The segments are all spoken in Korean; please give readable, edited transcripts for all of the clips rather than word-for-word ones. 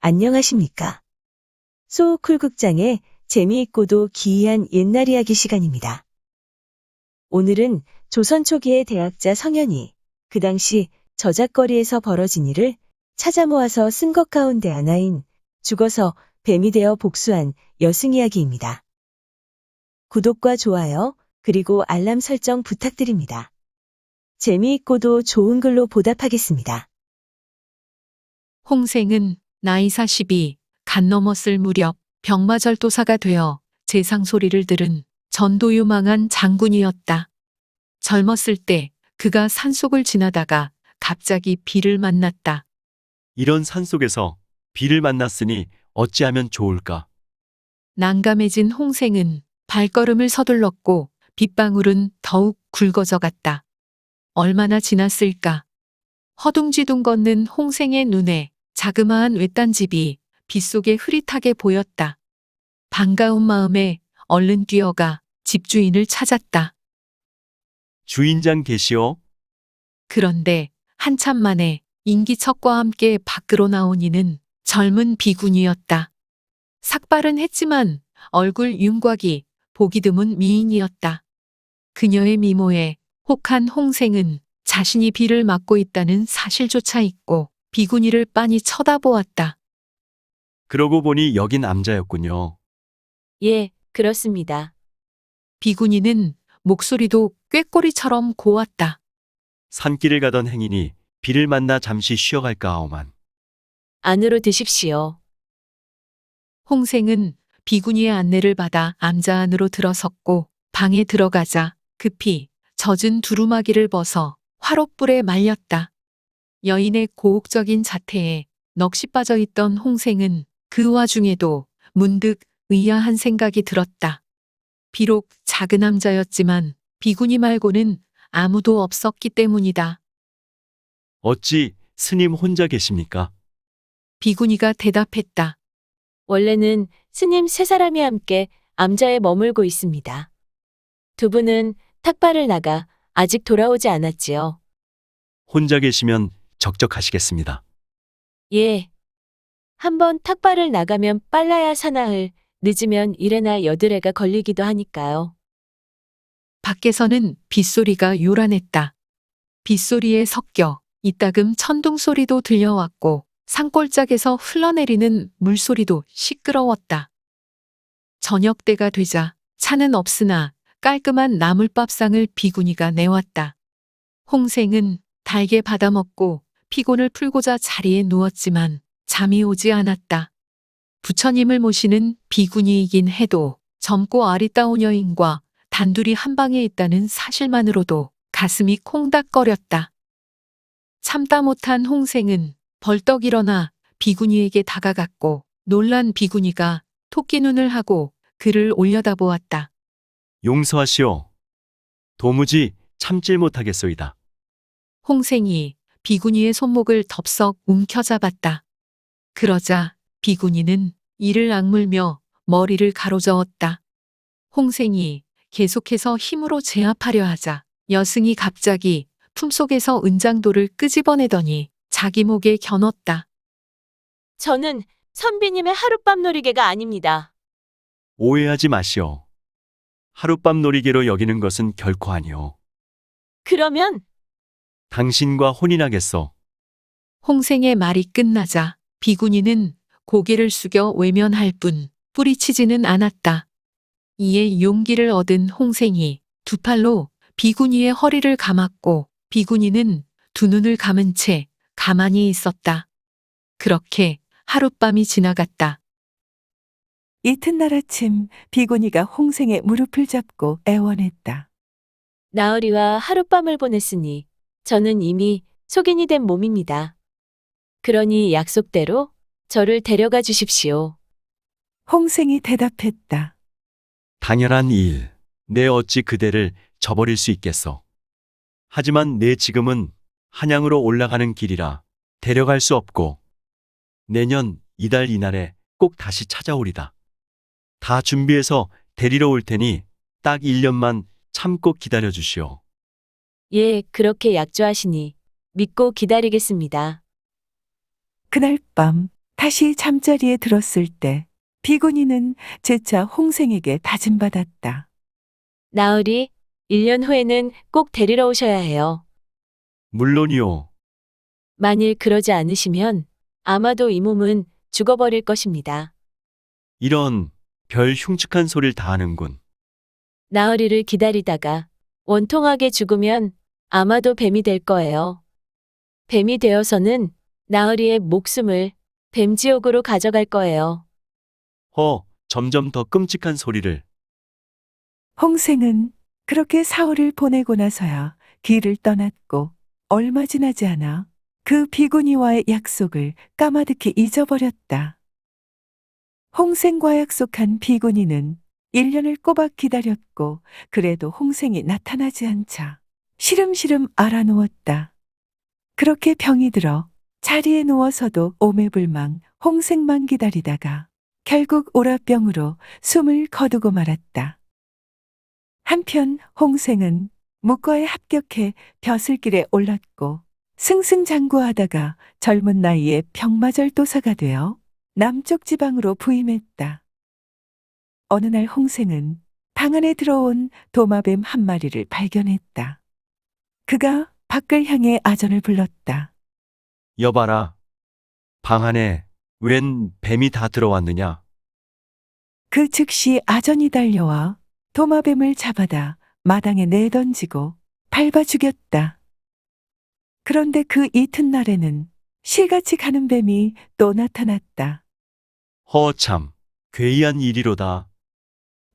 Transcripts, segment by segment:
안녕하십니까? 소쿨극장의 재미있고도 기이한 옛날 이야기 시간입니다. 오늘은 조선 초기의 대학자 성현이 그 당시 저작거리에서 벌어진 일을 찾아 모아서 쓴 것 가운데 하나인 죽어서 뱀이 되어 복수한 여승 이야기입니다. 구독과 좋아요, 그리고 알람 설정 부탁드립니다. 재미있고도 좋은 글로 보답하겠습니다. 홍생은 나이 42, 간 넘었을 무렵 병마절도사가 되어 재상 소리를 들은 전도유망한 장군이었다. 젊었을 때 그가 산속을 지나다가 갑자기 비를 만났다. 이런 산속에서 비를 만났으니 어찌하면 좋을까? 난감해진 홍생은 발걸음을 서둘렀고 빗방울은 더욱 굵어져 갔다. 얼마나 지났을까? 허둥지둥 걷는 홍생의 눈에 자그마한 외딴집이 빗속에 흐릿하게 보였다. 반가운 마음에 얼른 뛰어가 집주인을 찾았다. 주인장 계시오? 그런데 한참 만에 인기척과 함께 밖으로 나온 이는 젊은 비군이었다. 삭발은 했지만 얼굴 윤곽이 보기 드문 미인이었다. 그녀의 미모에 혹한 홍생은 자신이 비를 맞고 있다는 사실조차 잊고 비군이를 빤히 쳐다보았다. 그러고 보니 여긴 남자였군요. 예, 그렇습니다. 비군이는 목소리도 꾀꼬리처럼 고왔다. 산길을 가던 행인이 비를 만나 잠시 쉬어갈까 하오만. 안으로 드십시오. 홍생은 비군이의 안내를 받아 암자 안으로 들어섰고 방에 들어가자 급히 젖은 두루마기를 벗어 화롯불에 말렸다. 여인의 고혹적인 자태에 넋이 빠져 있던 홍생은 그 와중에도 문득 의아한 생각이 들었다. 비록 작은 남자였지만 비군이 말고는 아무도 없었기 때문이다. 어찌 스님 혼자 계십니까? 비군이가 대답했다. 원래는 스님 세 사람이 함께 암자에 머물고 있습니다. 두 분은 탁발을 나가 아직 돌아오지 않았지요. 혼자 계시면 적적하시겠습니다. 예. 한번 탁발을 나가면 빨라야 사나흘, 늦으면 이래나 여드레가 걸리기도 하니까요. 밖에서는 빗소리가 요란했다. 빗소리에 섞여 이따금 천둥 소리도 들려왔고 산골짜기에서 흘러내리는 물소리도 시끄러웠다. 저녁 때가 되자 차는 없으나 깔끔한 나물밥상을 비군이가 내왔다. 홍생은 달게 받아먹고 피곤을 풀고자 자리에 누웠지만 잠이 오지 않았다. 부처님을 모시는 비군이이긴 해도 젊고 아리따운 여인과 단둘이 한 방에 있다는 사실만으로도 가슴이 콩닥거렸다. 참다 못한 홍생은 벌떡 일어나 비군이에게 다가갔고 놀란 비군이가 토끼눈을 하고 그를 올려다보았다. 용서하시오. 도무지 참질 못하겠소이다. 홍생이 비군이의 손목을 덥석 움켜잡았다. 그러자 비군이는 이를 악물며 머리를 가로저었다. 홍생이 계속해서 힘으로 제압하려 하자 여승이 갑자기 품속에서 은장도를 끄집어내더니 자기 목에 겨눴다. 저는 선비님의 하룻밤 놀이개가 아닙니다. 오해하지 마시오. 하룻밤 놀이개로 여기는 것은 결코 아니오. 그러면 당신과 혼인하겠소. 홍생의 말이 끝나자 비군이는 고개를 숙여 외면할 뿐 뿌리치지는 않았다. 이에 용기를 얻은 홍생이 두 팔로 비군이의 허리를 감았고 비군이는 두 눈을 감은 채 가만히 있었다. 그렇게 하룻밤이 지나갔다. 이튿날 아침 비군이가 홍생의 무릎을 잡고 애원했다. 나으리와 하룻밤을 보냈으니 저는 이미 속인이 된 몸입니다. 그러니 약속대로 저를 데려가 주십시오. 홍생이 대답했다. 당연한 일. 내 어찌 그대를 저버릴 수 있겠소. 하지만 내 지금은 한양으로 올라가는 길이라 데려갈 수 없고 내년 이달 이날에 꼭 다시 찾아오리다. 다 준비해서 데리러 올 테니 딱 1년만 참고 기다려 주시오. 예, 그렇게 약조하시니 믿고 기다리겠습니다. 그날 밤 다시 잠자리에 들었을 때 비구니는 재차 홍생에게 다짐받았다. 나으리, 1년 후에는 꼭 데리러 오셔야 해요. 물론이요. 만일 그러지 않으시면 아마도 이 몸은 죽어버릴 것입니다. 이런 별 흉측한 소리를 다 하는군. 나으리를 기다리다가 원통하게 죽으면 아마도 뱀이 될 거예요. 뱀이 되어서는 나으리의 목숨을 뱀지옥으로 가져갈 거예요. 점점 더 끔찍한 소리를. 홍생은 그렇게 사흘을 보내고 나서야 길을 떠났고 얼마 지나지 않아 그 비구니와의 약속을 까마득히 잊어버렸다. 홍생과 약속한 비구니는 1년을 꼬박 기다렸고 그래도 홍생이 나타나지 않자 시름시름 알아누웠다. 그렇게 병이 들어 자리에 누워서도 오매불망 홍생만 기다리다가 결국 오라병으로 숨을 거두고 말았다. 한편 홍생은 무과에 합격해 벼슬길에 올랐고 승승장구하다가 젊은 나이에 병마절도사가 되어 남쪽 지방으로 부임했다. 어느 날 홍생은 방 안에 들어온 도마뱀 한 마리를 발견했다. 그가 밖을 향해 아전을 불렀다. 여봐라. 방 안에 웬 뱀이 다 들어왔느냐? 그 즉시 아전이 달려와 도마뱀을 잡아다 마당에 내던지고 밟아 죽였다. 그런데 그 이튿날에는 실같이 가는 뱀이 또 나타났다. 참, 괴이한 일이로다.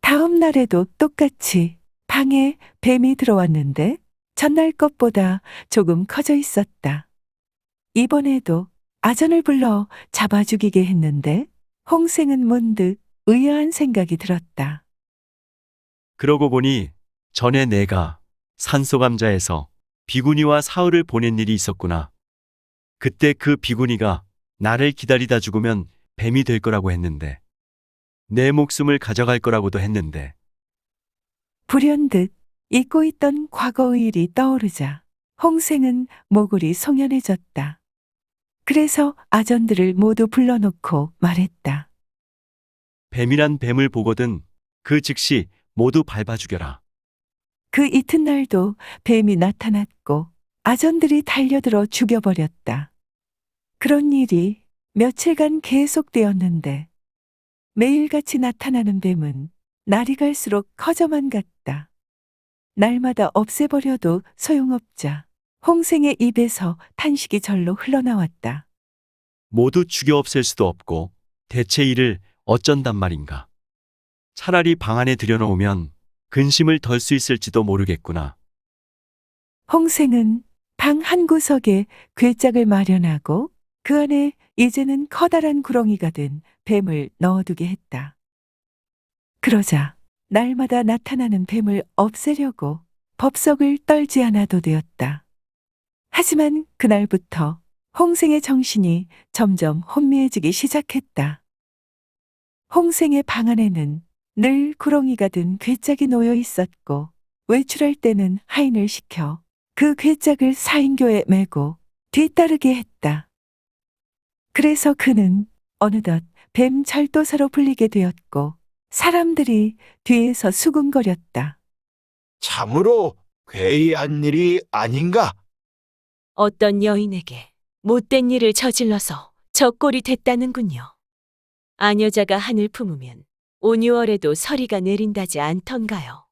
다음 날에도 똑같이 방에 뱀이 들어왔는데 전날 것보다 조금 커져 있었다. 이번에도 아전을 불러 잡아 죽이게 했는데 홍생은 문득 의아한 생각이 들었다. 그러고 보니 전에 내가 산소감자에서 비구니와 사흘을 보낸 일이 있었구나. 그때 그 비구니가 나를 기다리다 죽으면 뱀이 될 거라고 했는데, 내 목숨을 가져갈 거라고도 했는데, 불현듯 잊고 있던 과거의 일이 떠오르자 홍생은 모골이 송연해졌다. 그래서 아전들을 모두 불러놓고 말했다. 뱀이란 뱀을 보거든 그 즉시 모두 밟아 죽여라. 그 이튿날도 뱀이 나타났고 아전들이 달려들어 죽여버렸다. 그런 일이 며칠간 계속되었는데 매일같이 나타나는 뱀은 날이 갈수록 커져만 갔다. 날마다 없애버려도 소용없자 홍생의 입에서 탄식이 절로 흘러나왔다. 모두 죽여 없앨 수도 없고 대체 이를 어쩐단 말인가. 차라리 방 안에 들여놓으면 근심을 덜 수 있을지도 모르겠구나. 홍생은 방 한 구석에 괴짝을 마련하고 그 안에 이제는 커다란 구렁이가 된 뱀을 넣어두게 했다. 그러자 날마다 나타나는 뱀을 없애려고 법석을 떨지 않아도 되었다. 하지만 그날부터 홍생의 정신이 점점 혼미해지기 시작했다. 홍생의 방 안에는 늘 구렁이가 든 괴짝이 놓여 있었고 외출할 때는 하인을 시켜 그 괴짝을 사인교에 메고 뒤따르게 했다. 그래서 그는 어느덧 뱀 절도사로 불리게 되었고 사람들이 뒤에서 수군거렸다. 참으로 괴이한 일이 아닌가? 어떤 여인에게 못된 일을 저질러서 저 꼴이 됐다는군요. 아녀자가 한을 품으면 5~6월에도 서리가 내린다지 않던가요.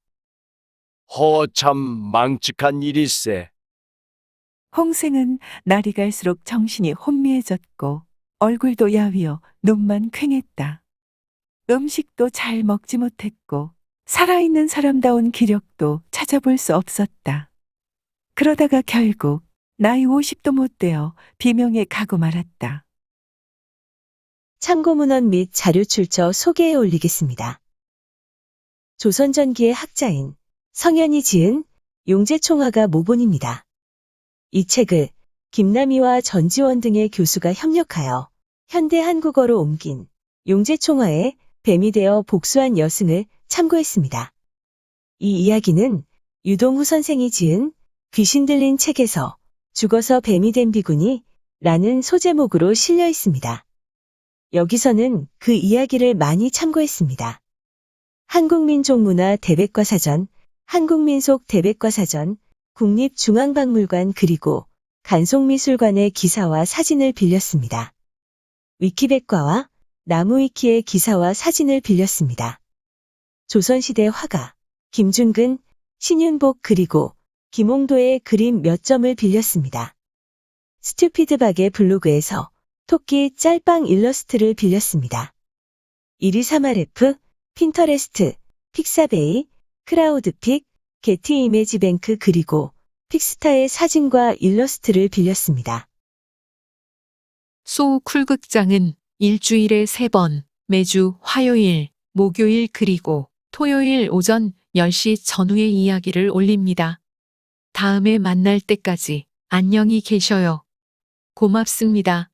참 망측한 일일세. 홍생은 날이 갈수록 정신이 혼미해졌고 얼굴도 야위어 눈만 퀭했다. 음식도 잘 먹지 못했고 살아있는 사람다운 기력도 찾아볼 수 없었다. 그러다가 결국 나이 50도 못 되어 비명에 가고 말았다. 참고문헌 및 자료 출처 소개해 올리겠습니다. 조선 전기의 학자인 성현이 지은 용제총화가 모본입니다. 이 책을 김남희와 전지원 등의 교수가 협력하여 현대 한국어로 옮긴 용제총화에 뱀이 되어 복수한 여승을 참고했습니다. 이 이야기는 유동후 선생이 지은 귀신 들린 책에서 죽어서 뱀이 된 비구니 라는 소제목으로 실려 있습니다. 여기서는 그 이야기를 많이 참고했습니다. 한국민족문화 대백과사전, 한국민속 대백과사전, 국립중앙박물관 그리고 간송미술관의 기사와 사진을 빌렸습니다. 위키백과와 나무위키의 기사와 사진을 빌렸습니다. 조선시대 화가 김준근, 신윤복 그리고 김홍도의 그림 몇 점을 빌렸습니다. 스튜피드박의 블로그에서 토끼 짤방 일러스트를 빌렸습니다. 123RF, 핀터레스트, 픽사베이, 크라우드픽, 게티 이미지뱅크 그리고 픽스타의 사진과 일러스트를 빌렸습니다. 소쿨극장은 일주일에 3번, 매주 화요일, 목요일 그리고 토요일 오전 10시 전후의 이야기를 올립니다. 다음에 만날 때까지 안녕히 계셔요. 고맙습니다.